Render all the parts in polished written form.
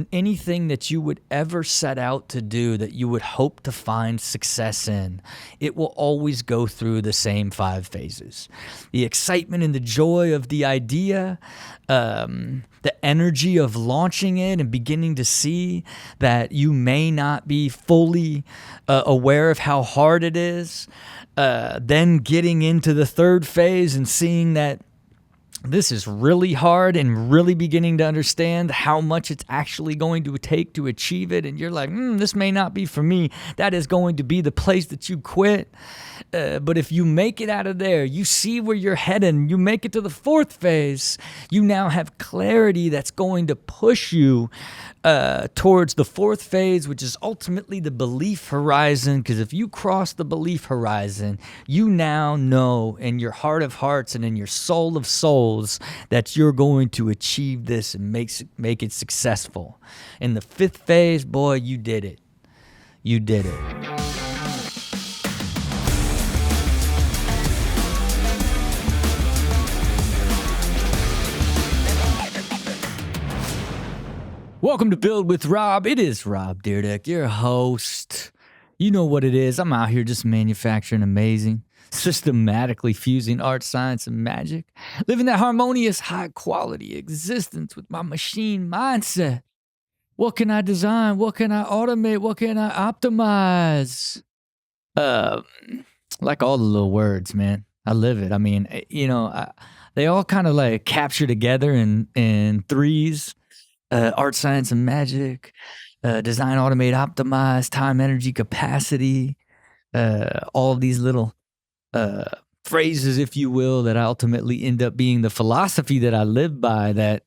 in anything that you would ever set out to do that you would hope to find success in, it will always go through the same 5 phases. The excitement and the joy of the idea, the energy of launching it and beginning to see that you may not be fully aware of how hard it is, then getting into the 3rd phase and seeing that this is really hard and really beginning to understand how much it's actually going to take to achieve it. And you're like, this may not be for me. That is going to be the place that you quit. But if you make it out of there, you see where you're heading, you make it to the 4th phase, you now have clarity that's going to push you towards the 4th phase, which is ultimately the belief horizon. Because if you cross the belief horizon, you now know in your heart of hearts and in your soul of souls that you're going to achieve this and make it successful. In the 5th phase, boy, you did it. You did it. Welcome to Build with Rob. It is Rob Dyrdek, your host. You know what it is. I'm out here just manufacturing amazing, systematically fusing art, science, and magic, living that harmonious, high-quality existence with my machine mindset. What can I design? What can I automate? What can I optimize? Like all the little words, man. I live it. I mean, they all kind of like capture together in threes. Art, science, and magic, design, automate, optimize, time, energy, capacity, all of these little phrases, if you will, that ultimately end up being the philosophy that I live by that,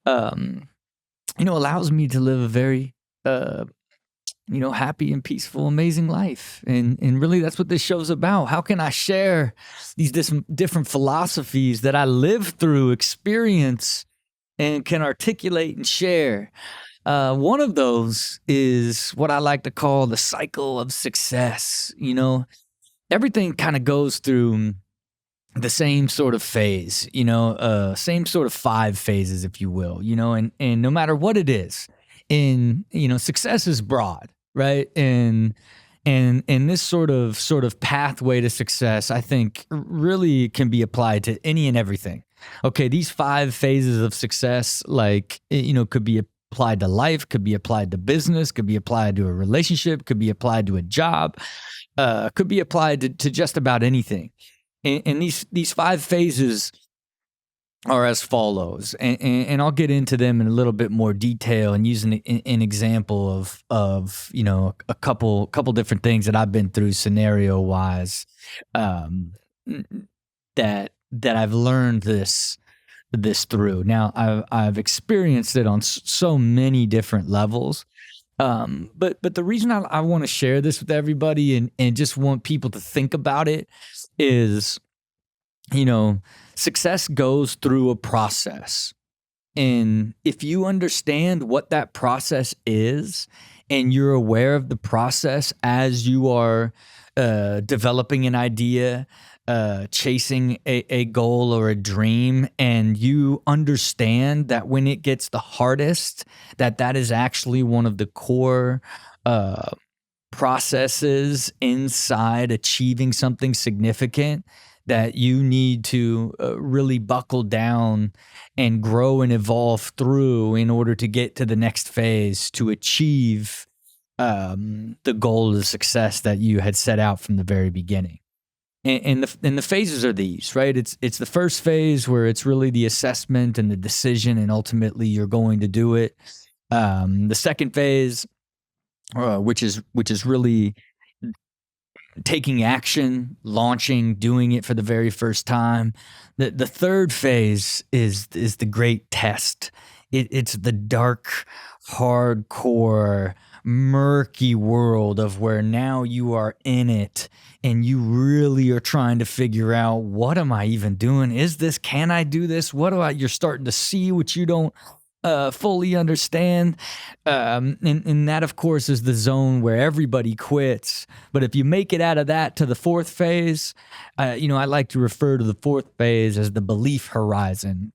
allows me to live a very, happy and peaceful, amazing life. And really that's what this show's about. How can I share these different philosophies that I live through, experience, and can articulate and share? One of those is what I like to call the cycle of success. Everything kind of goes through the same sort of phase, same sort of 5 phases, if you will, and no matter what it is, success is broad, right? And this sort of pathway to success, I think, really can be applied to any and everything. Okay, these 5 phases of success, could be applied to life, could be applied to business, could be applied to a relationship, could be applied to a job, could be applied to just about anything. And these 5 phases are as follows, and I'll get into them in a little bit more detail and use an example of a couple different things that I've been through scenario wise, that I've learned this through. Now I've experienced it on so many different levels, but the reason I want to share this with everybody and just want people to think about it is, success goes through a process. And if you understand what that process is and you're aware of the process as you are developing an idea, chasing a goal or a dream, and you understand that when it gets the hardest, that is actually one of the core processes inside achieving something significant that you need to really buckle down and grow and evolve through in order to get to the next phase to achieve the goal of success that you had set out from the very beginning. And the phases are these, right? It's the first phase where it's really the assessment and the decision, and ultimately you're going to do it. The second phase, which is really taking action, launching, doing it for the very first time. The third phase is the great test. It's the dark, hardcore, murky world of where now you are in it and you really are trying to figure out, what am I even doing? Can I do this? You're starting to see what you don't fully understand. And that, of course, is the zone where everybody quits. But if you make it out of that to the fourth phase, I like to refer to the fourth phase as the belief horizon.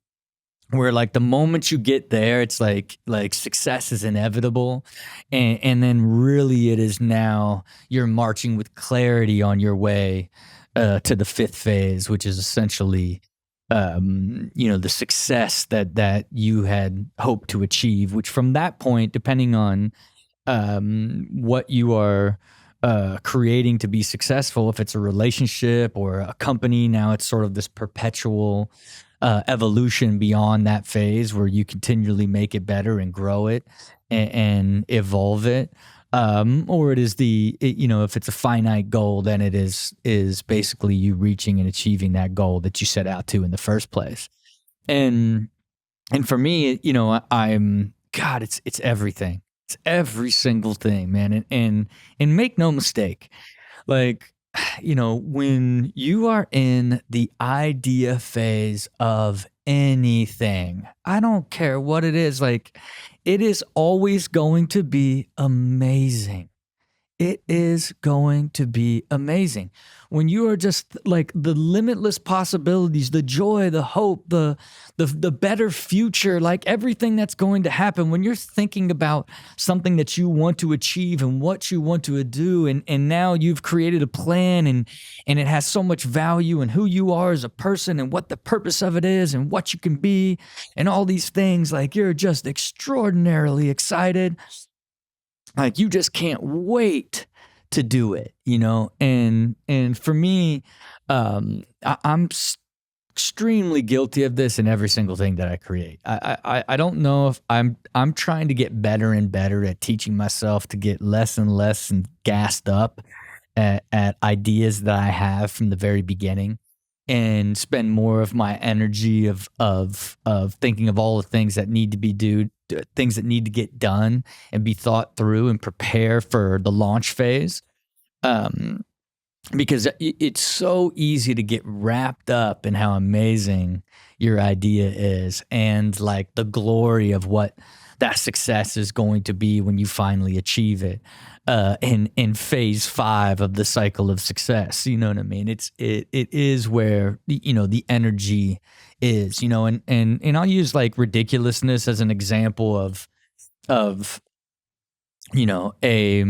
where like the moment you get there, it's like success is inevitable, and then really it is now you're marching with clarity on your way to the fifth phase, which is essentially the success that you had hoped to achieve, which from that point, depending on what you are creating to be successful, if it's a relationship or a company, now it's sort of this perpetual evolution beyond that phase where you continually make it better and grow it and evolve it. Or it is if it's a finite goal, then it is basically you reaching and achieving that goal that you set out to in the first place. And and for me, I'm God, it's everything. It's every single thing, man. And make no mistake, like, when you are in the idea phase of anything, I don't care what it is, like, it is always going to be amazing. It is going to be amazing. When you are just like the limitless possibilities, the joy, the hope, the better future, like everything that's going to happen, when you're thinking about something that you want to achieve and what you want to do, and now you've created a plan, and it has so much value, and who you are as a person and what the purpose of it is and what you can be and all these things, like you're just extraordinarily excited, like you just can't wait to do it, and for me, I'm extremely guilty of this in every single thing that I create. I don't know if I'm trying to get better and better at teaching myself to get less and less and gassed up at ideas that I have from the very beginning, and spend more of my energy of thinking of all the things that need to be things that need to get done and be thought through and prepare for the launch phase. Um, because it's so easy to get wrapped up in how amazing your idea is and like the glory of what that success is going to be when you finally achieve it in phase 5 of the cycle of success. You know what I mean? It is where the energy is, and I'll use like ridiculousness as an example of a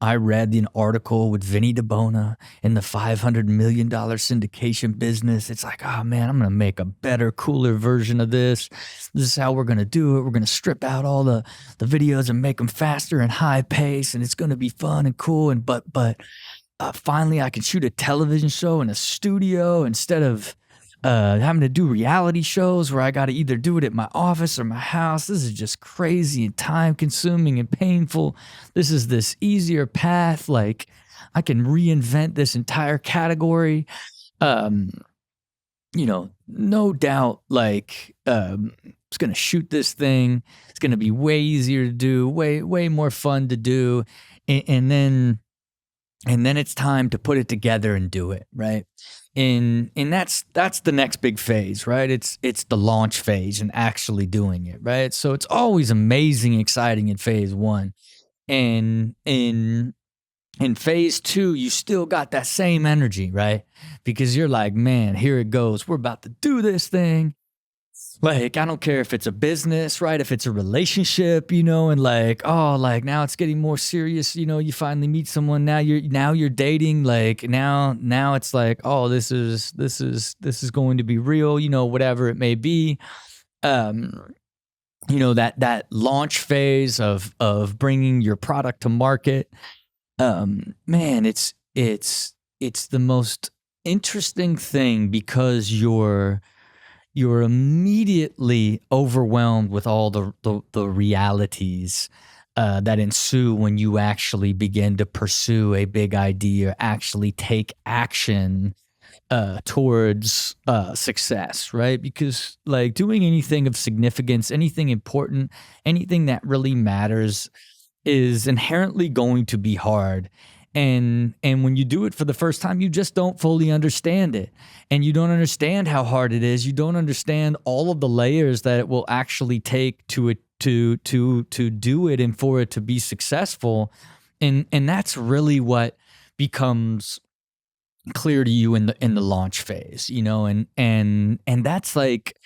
I read an article with Vinny DeBona in the $500 million syndication business. It's like, oh man, I'm going to make a better, cooler version of this. This is how we're going to do it. We're going to strip out all the videos and make them faster and high pace, and it's going to be fun and cool. And but finally, I can shoot a television show in a studio instead of having to do reality shows where I got to either do it at my office or my house. This is just crazy and time consuming and painful. This is this easier path. Like I can reinvent this entire category. No doubt, like, it's going to shoot this thing. It's going to be way easier to do, way more fun to do. And then it's time to put it together and do it, right? And that's the next big phase, right? It's the launch phase and actually doing it, right? So it's always amazing, exciting in phase 1. And in phase 2, you still got that same energy, right? Because you're like, man, here it goes. We're about to do this thing. Like, I don't care if it's a business, right? If it's a relationship, and like, oh, like now it's getting more serious. You finally meet someone. Now you're dating. Like now it's like, oh, this is going to be real. Whatever it may be. That launch phase of bringing your product to market. Man, it's the most interesting thing because you're immediately overwhelmed with all the realities that ensue when you actually begin to pursue a big idea, actually take action towards success, right? Because like doing anything of significance, anything important, anything that really matters is inherently going to be hard. And when you do it for the first time, you just don't fully understand it. And you don't understand how hard it is. You don't understand all of the layers that it will actually take to do it and for it to be successful. And that's really what becomes clear to you in the launch phase, and that's like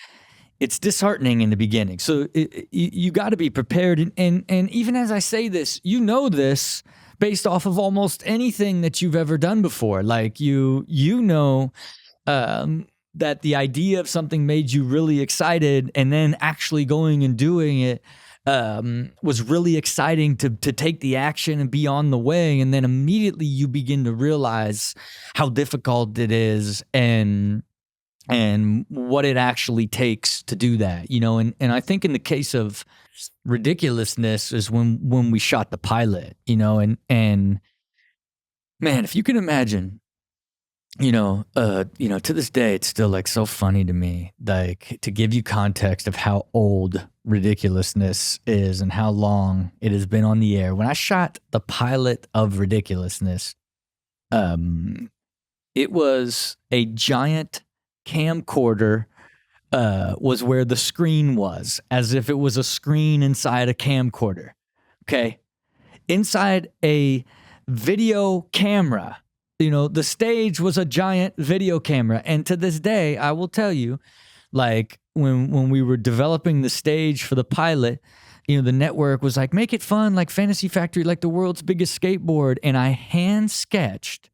it's disheartening in the beginning. So you got to be prepared. And even as I say this, you know this based off of almost anything that you've ever done before. Like you know that the idea of something made you really excited, and then actually going and doing it was really exciting to take the action and be on the way. And then immediately you begin to realize how difficult it is and what it actually takes to do that, you know. And I think in the case of ridiculousness is when we shot the pilot, you know, and man, if you can imagine, you know, to this day, it's still like so funny to me, like to give you context of how old ridiculousness is and how long it has been on the air. When I shot the pilot of Ridiculousness, it was a giant camcorder was where the screen was, as if it was a screen inside a camcorder. Okay. Inside a video camera. You know, the stage was a giant video camera. And to this day, I will tell you, like when we were developing the stage for the pilot, you know, the network was like, make it fun, like Fantasy Factory, like the world's biggest skateboard. And I hand sketched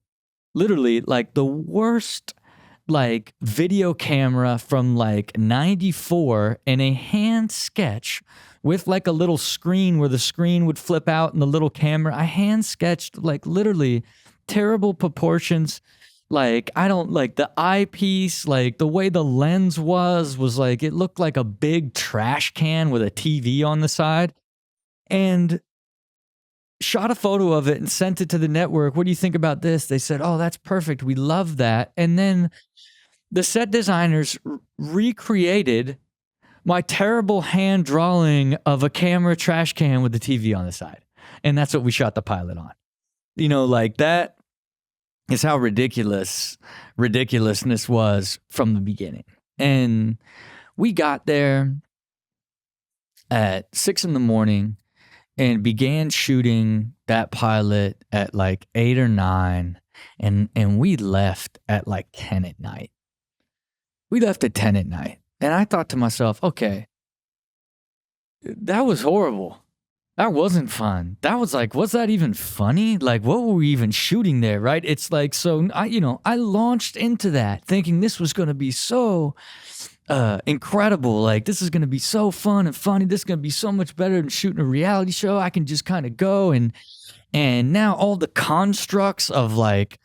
literally like the worst like video camera from like 94 and a hand sketch with like a little screen where the screen would flip out and the little camera. I hand sketched like literally terrible proportions. Like, I don't like the eyepiece, like the way the lens was like, it looked like a big trash can with a TV on the side, and shot a photo of it and sent it to the network. What do you think about this? They said, oh, that's perfect. We love that. And then the set designers recreated my terrible hand drawing of a camera trash can with the TV on the side. And that's what we shot the pilot on. You know, like that is how ridiculousness was from the beginning. And we got there at 6 a.m. and began shooting that pilot at like 8 or 9. And we left at like 10 at night. We left at 10 at night. And I thought to myself, okay, that was horrible. That wasn't fun. That was like, was that even funny? Like, what were we even shooting there, right? It's like, so I launched into that thinking this was going to be so incredible. Like, this is going to be so fun and funny. This is going to be so much better than shooting a reality show. I can just kind of go and now all the constructs of like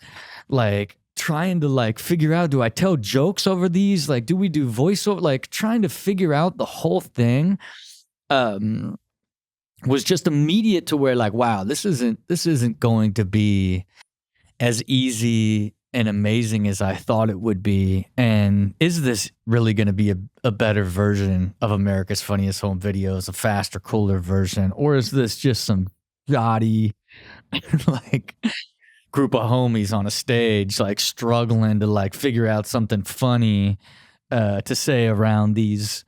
trying to like figure out, do I tell jokes over these? Like, do we do voiceover? Like trying to figure out the whole thing was just immediate to where like, wow, this isn't going to be as easy and amazing as I thought it would be. And is this really going to be a better version of America's Funniest Home Videos, a faster, cooler version? Or is this just some shoddy like group of homies on a stage, like struggling to like figure out something funny to say around these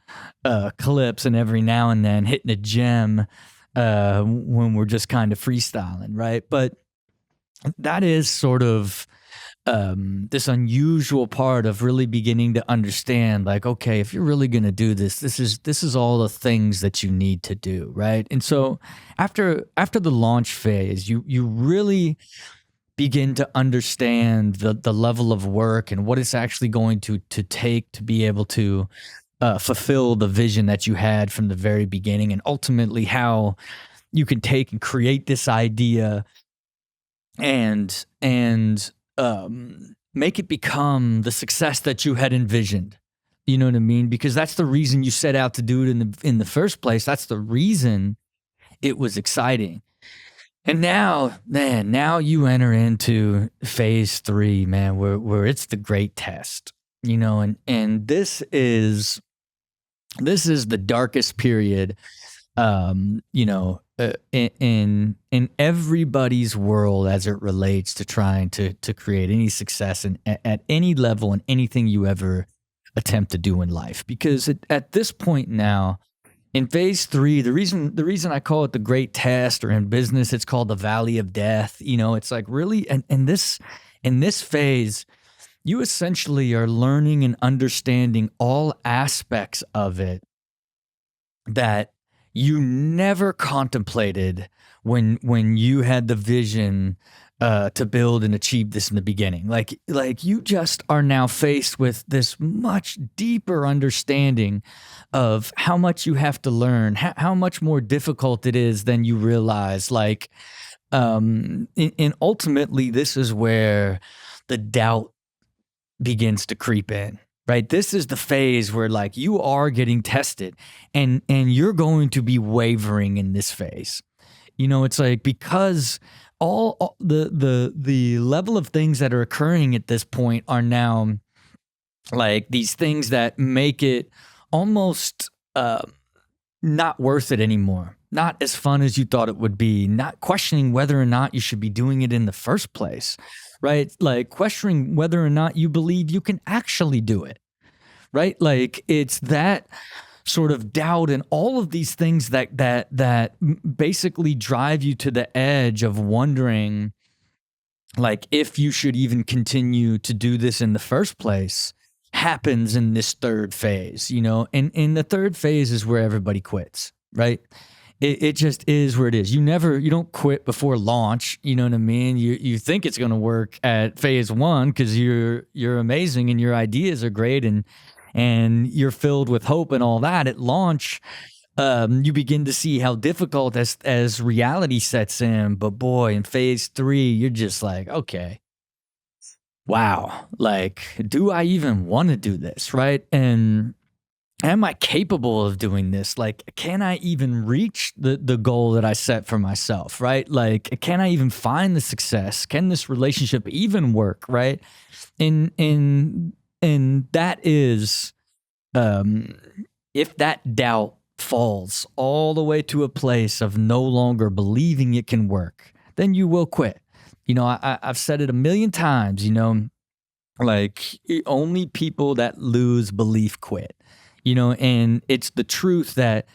clips, and every now and then hitting a gem when we're just kind of freestyling, right? But that is sort of this unusual part of really beginning to understand, like, okay, if you're really going to do this, this is all the things that you need to do, right? And so after the launch phase, you really begin to understand the level of work and what it's actually going to take to be able to fulfill the vision that you had from the very beginning, and ultimately how you can take and create this idea and make it become the success that you had envisioned. You know what I mean? Because that's the reason you set out to do it in the first place. That's the reason it was exciting. And now, man, now you enter into phase 3, man, where it's the great test, you know, and this is the darkest period, you know, in everybody's world as it relates to trying to create any success at any level in anything you ever attempt to do in life. Because at this point now, in phase 3, the reason I call it the great test, or in business it's called the valley of death, you know, it's like really, and in this phase, you essentially are learning and understanding all aspects of it that you never contemplated when you had the vision to build and achieve this in the beginning. Like you just are now faced with this much deeper understanding of how much you have to learn, how much more difficult it is than you realize. And ultimately, this is where the doubt begins to creep in, right? This is the phase where like you are getting tested and you're going to be wavering in this phase. It's like because all the level of things that are occurring at this point are now like these things that make it almost not worth it anymore. Not as fun as you thought it would be, not questioning whether or not you should be doing it in the first place, right? Like questioning whether or not you believe you can actually do it, right? Like it's that sort of doubt and all of these things that basically drive you to the edge of wondering like if you should even continue to do this in the first place happens in this third phase, and in the third phase is where everybody quits, right? It just is where it is. You don't quit before launch. You know what I mean? You think it's going to work at phase one because you're amazing and your ideas are great and you're filled with hope and all that. At launch, you begin to see how difficult as reality sets in. But boy, in phase 3, you're just like, okay, wow, like, do I even want to do this, right? And am I capable of doing this? Like, can I even reach the goal that I set for myself, right? Like, can I even find the success? Can this relationship even work, right? And that is, if that doubt falls all the way to a place of no longer believing it can work, then you will quit. I've said it a million times, like only people that lose belief quit. And it's the truth that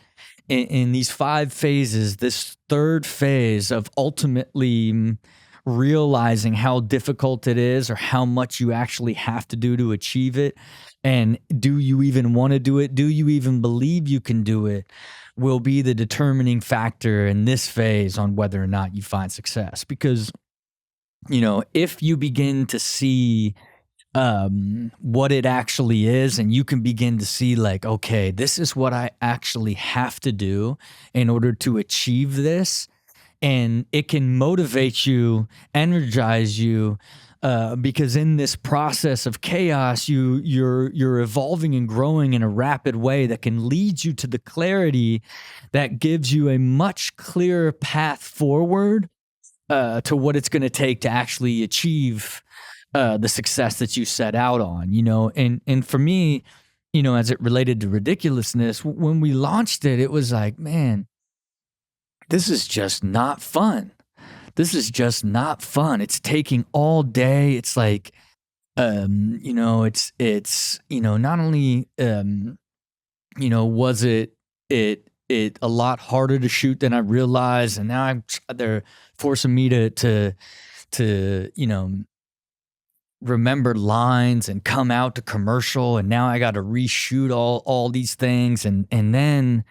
in these 5 phases, this third phase of ultimately realizing how difficult it is or how much you actually have to do to achieve it, and do you even want to do it? Do you even believe you can do it? Will be the determining factor in this phase on whether or not you find success. Because, if you begin to see what it actually is, and you can begin to see like, okay, this is what I actually have to do in order to achieve this, and it can motivate you, energize you, because in this process of chaos, you're evolving and growing in a rapid way that can lead you to the clarity that gives you a much clearer path forward to what it's going to take to actually achieve the success that you set out on, and for me, as it related to ridiculousness, when we launched it, it was like, man, this is just not fun. This is just not fun. It's taking all day. It's like, it's not only, was it a lot harder to shoot than I realized, and now they're forcing me to remember lines and come out to commercial, and now I got to reshoot all these things, and then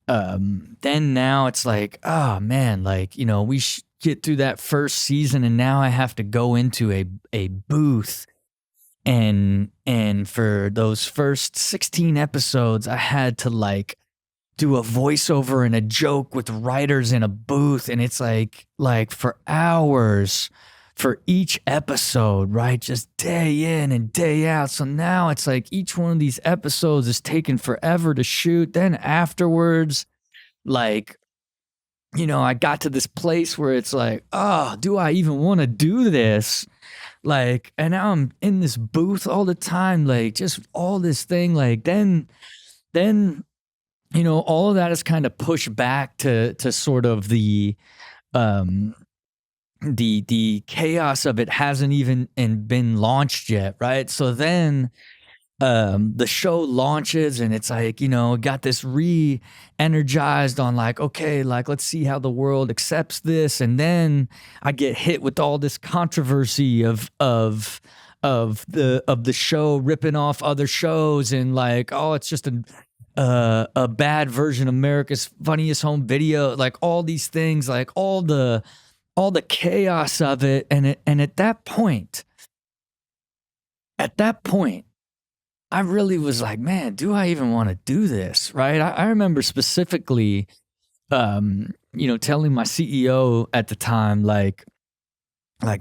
now it's like, oh man, like we get through that first season, and now I have to go into a booth, and for those first 16 episodes, I had to like do a voiceover and a joke with writers in a booth, and it's like for hours for each episode, right? Just day in and day out. So now it's like each one of these episodes is taking forever to shoot. Then afterwards, like, I got to this place where it's like, oh, do I even want to do this? Like, and now I'm in this booth all the time, like just all this thing. Like then, all of that is kind of pushed back to sort of the chaos of it hasn't even been launched yet, right? So then the show launches, and it's like, got this re-energized on like, okay, like let's see how the world accepts this, and then I get hit with all this controversy of of the show ripping off other shows and like, oh, it's just a bad version of America's Funniest Home Video, like all these things, like all the chaos of it, and at that point, I really was like, man, do I even want to do this? Right? I remember specifically, telling my CEO at the time, like,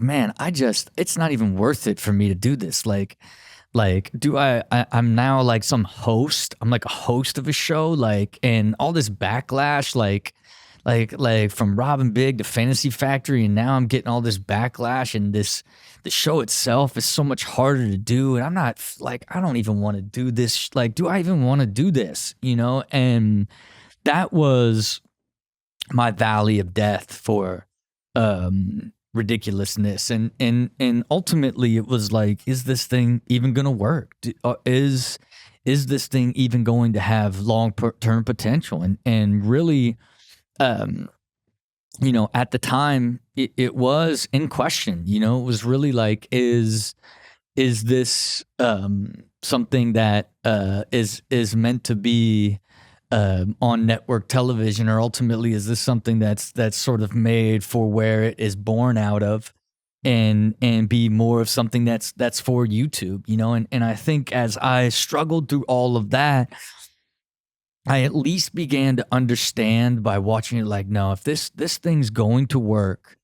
man, it's not even worth it for me to do this. Like, I'm now like some host. I'm like a host of a show, like, and all this backlash, like from Robin Big to Fantasy Factory, and now I'm getting all this backlash, and the show itself is so much harder to do, and I'm not like, I don't even want to do this. Like, do I even want to do this? And that was my valley of death for ridiculousness, and ultimately it was like, is this thing even going to work? Is this thing even going to have long-term potential? And really, at the time, it was in question. It was really like, is this something that is meant to be on network television, or ultimately is this something that's sort of made for where it is born out of, and be more of something that's for YouTube, and I think as I struggled through all of that, I at least began to understand by watching it, like, no, if this thing's going to work,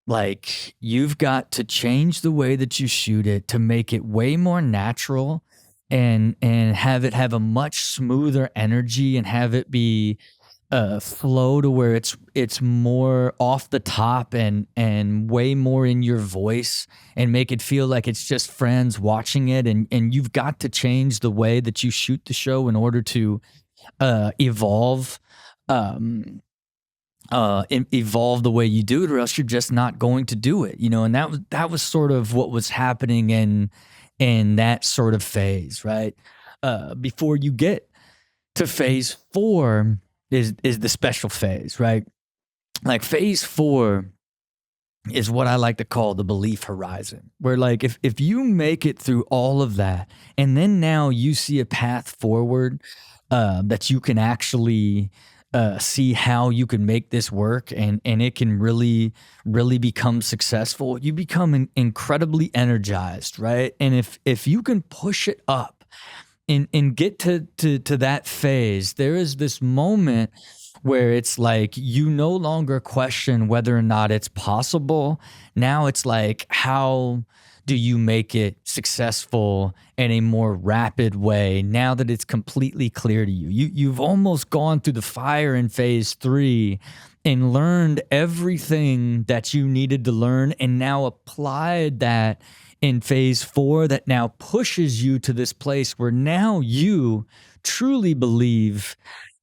like, you've got to change the way that you shoot it to make it way more natural, and have it have a much smoother energy, and have it be flow to where it's more off the top, and way more in your voice, and make it feel like it's just friends watching it, and you've got to change the way that you shoot the show in order to evolve evolve the way you do it, or else you're just not going to do it, and that was sort of what was happening in that sort of phase, right? Before you get to phase 4 is the special phase, right? Like, phase 4 is what I like to call the belief horizon, where, like, if you make it through all of that, and then now you see a path forward, that you can actually see how you can make this work, and it can really, really become successful, you become incredibly energized, right? And if you can push it up and get to that phase, there is this moment where it's like, you no longer question whether or not it's possible. Now it's like, how do you make it successful in a more rapid way now that it's completely clear to you? You've almost gone through the fire in phase 3 and learned everything that you needed to learn, and now applied that in phase 4, that now pushes you to this place where now you truly believe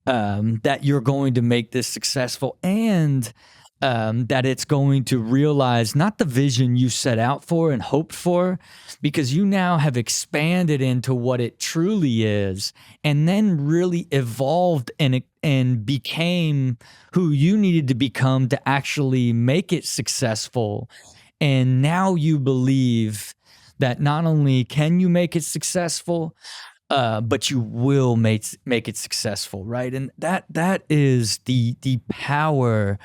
that you're going to make this successful, and that it's going to realize not the vision you set out for and hoped for, because you now have expanded into what it truly is, and then really evolved and became who you needed to become to actually make it successful. And now you believe that not only can you make it successful, but you will make it successful, right? And that is the power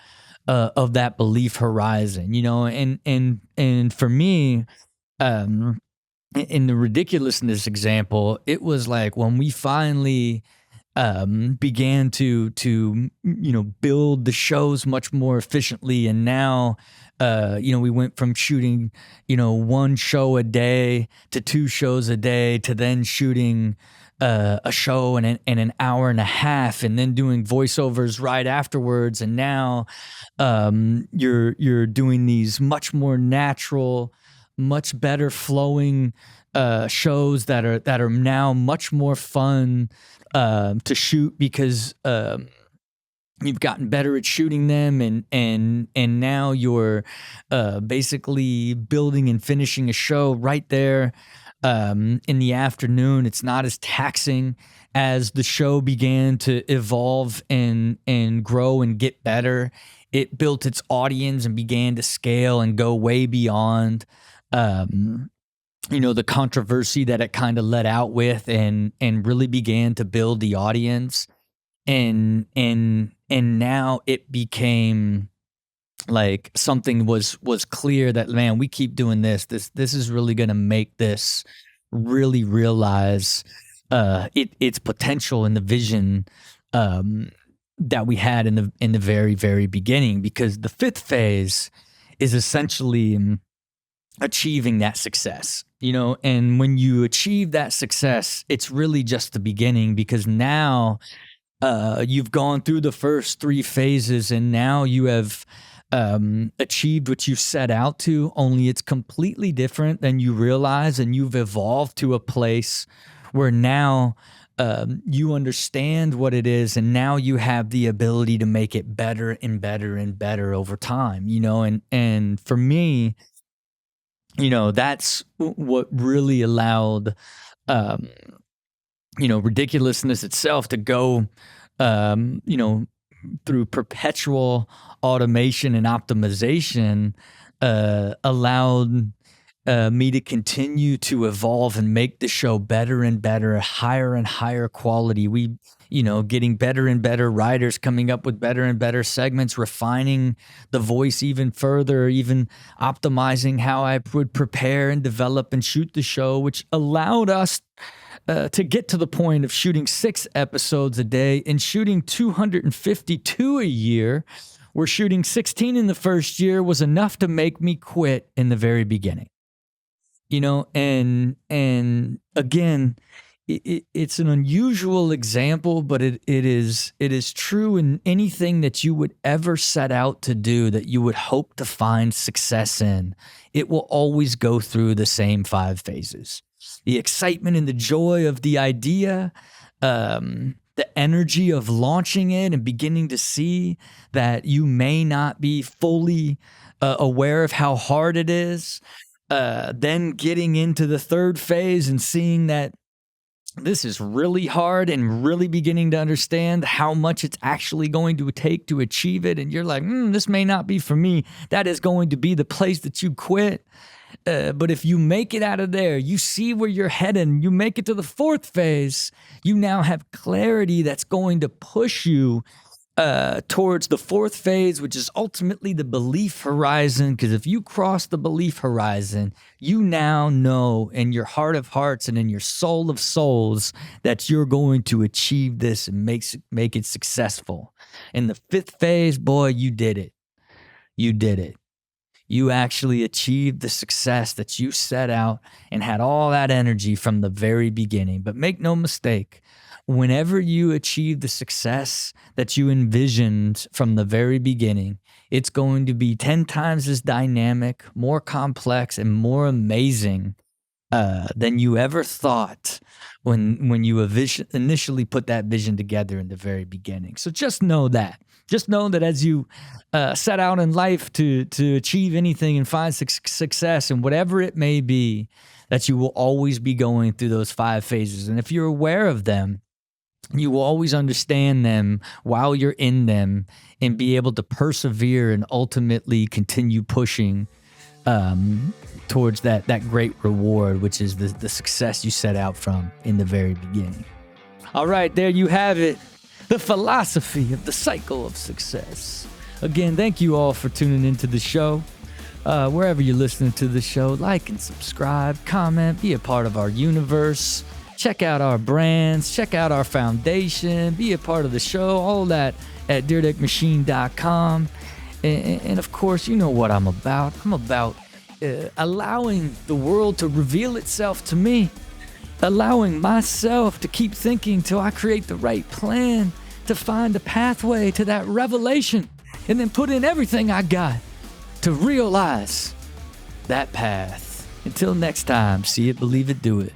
of that belief horizon, and for me, in the ridiculousness example, it was like when we finally began to build the shows much more efficiently, and now we went from shooting one show a day to 2 shows a day, to then shooting a show in an hour and a half, and then doing voiceovers right afterwards, and now you're doing these much more natural, much better flowing shows that are now much more fun to shoot, because you've gotten better at shooting them, and now you're basically building and finishing a show right there in the afternoon. It's not as taxing. As the show began to evolve and grow and get better, it built its audience and began to scale and go way beyond the controversy that it kind of let out with, and really began to build the audience, and now it became like something was clear that, man, we keep doing this is really going to make this really realize its potential and the vision that we had in the very, very beginning, because the fifth phase is essentially achieving that success, and when you achieve that success, it's really just the beginning, because now you've gone through the first three phases, and now you have achieved what you set out to, only it's completely different than you realize, and you've evolved to a place where now you understand what it is, and now you have the ability to make it better and better and better over time, and for me, that's what really allowed ridiculousness itself to go through perpetual automation and optimization, allowed me to continue to evolve and make the show better and better, higher and higher quality. We, getting better and better writers, coming up with better and better segments, refining the voice even further, even optimizing how I would prepare and develop and shoot the show, which allowed us to get to the point of shooting 6 episodes a day and shooting 252 a year. Where shooting 16 in the first year was enough to make me quit in the very beginning. And again, it's an unusual example, but it is true in anything that you would ever set out to do that you would hope to find success in. It will always go through the same 5 phases. The excitement and the joy of the idea, the energy of launching it and beginning to see that you may not be fully aware of how hard it is. Then getting into the third phase and seeing that this is really hard, and really beginning to understand how much it's actually going to take to achieve it. And you're like, this may not be for me. That is going to be the place that you quit. But if you make it out of there, you see where you're heading, you make it to the 4th phase, you now have clarity that's going to push you towards the 4th phase, which is ultimately the belief horizon. Because if you cross the belief horizon, you now know in your heart of hearts and in your soul of souls that you're going to achieve this and make it successful. In the 5th phase, boy, you did it. You did it. You actually achieved the success that you set out and had all that energy from the very beginning. But make no mistake, whenever you achieve the success that you envisioned from the very beginning, it's going to be 10 times as dynamic, more complex, and more amazing than you ever thought when you initially put that vision together in the very beginning. So just know that. Just know that as you set out in life to achieve anything and find success, and whatever it may be, that you will always be going through those 5 phases. And if you're aware of them, you will always understand them while you're in them and be able to persevere and ultimately continue pushing towards that great reward, which is the success you set out from in the very beginning. All right, there you have it. The philosophy of the cycle of success. Again, thank you all for tuning into the show. Wherever you're listening to the show, like and subscribe, comment, be a part of our universe. Check out our brands, check out our foundation, be a part of the show, all that at dyrdekmachine.com. And of course, you know what I'm about. I'm about allowing the world to reveal itself to me. Allowing myself to keep thinking till I create the right plan to find a pathway to that revelation, and then put in everything I got to realize that path. Until next time, see it, believe it, do it.